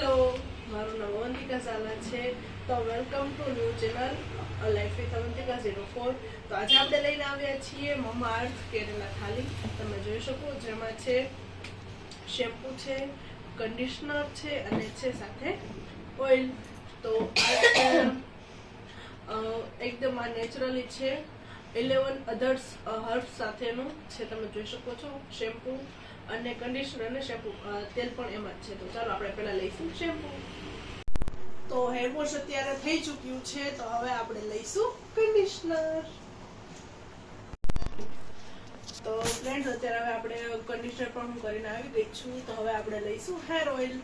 Hello, મારું નામ અવંતિકા ઝાલા છે. તો welcome to new channel life with Avantika 04. તો આજે આપણે લઈને આવ્યા છીએ મમા અર્થ કેરેલા થાળી. તમે જોઈ શકો જેમાં છે શેમ્પૂ છે, કન્ડિશનર છે અને છે સાથે ઓઇલ. તો એકદમ આ નેચરલી છે. 11 અધર્સ હર્બ્સ સાથેનું છે. તમે જોઈ શકો છો શેમ્પૂ અને કન્ડિશનર અને શેમ્પૂ તેલ પણ એમાં જ છે. તો ચાલો આપણે પહેલા લઈશું શેમ્પૂ. તો હેર વોશ અત્યારે થઈ ચૂક્યું છે, તો હવે આપણે લઈશું કન્ડિશનર. તો ફ્રેન્ડ્સ, અત્યારે હવે આપણે કન્ડિશનર પણ હું કરીને આવી ગઈ છું. તો હવે આપણે લઈશું હેર ઓઇલ.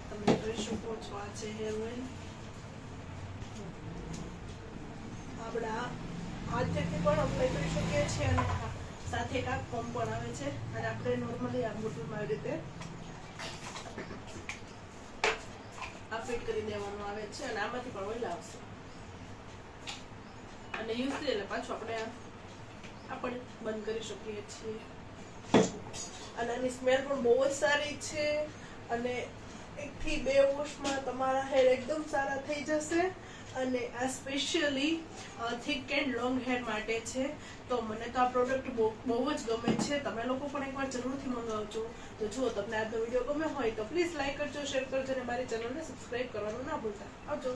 તમે જોઈ શકો છો આ છે હેર ઓઇલ. આપણા હાથેથી પણ અપ્લાય કરી શકીએ છીએ અને સાથે એક આ ફોર્મ પણ આવે છે અને આપણે નોર્મલી આ બોટલમાં આવી રીતે આ ફિટ કરી દેવાનું આવે છે અને આમાંથી પણ ઓઇલ આવશે અને યુઝ કરી એટલે પાછું આપણે બંધ કરી શકીએ છીએ. અને આની સ્મેલ પણ બહુ જ સારી છે અને 1 થી 2 વોશમાં તમારા હેર એકદમ સારા થઈ જશે. અને આ specially thick and long hair માટે છે. તો મને તો આ પ્રોડક્ટ બહુ જ ગમે છે. તમે લોકો પણ એકવાર જરૂરથી મંગાવજો. તો જો તમને આજનો વિડીયો ગમે હોય તો પ્લીઝ લાઈક કરજો, શેર કરજો અને મારી ચેનલને સબસ્ક્રાઇબ કરવાનું ના ભૂલતા. આવજો.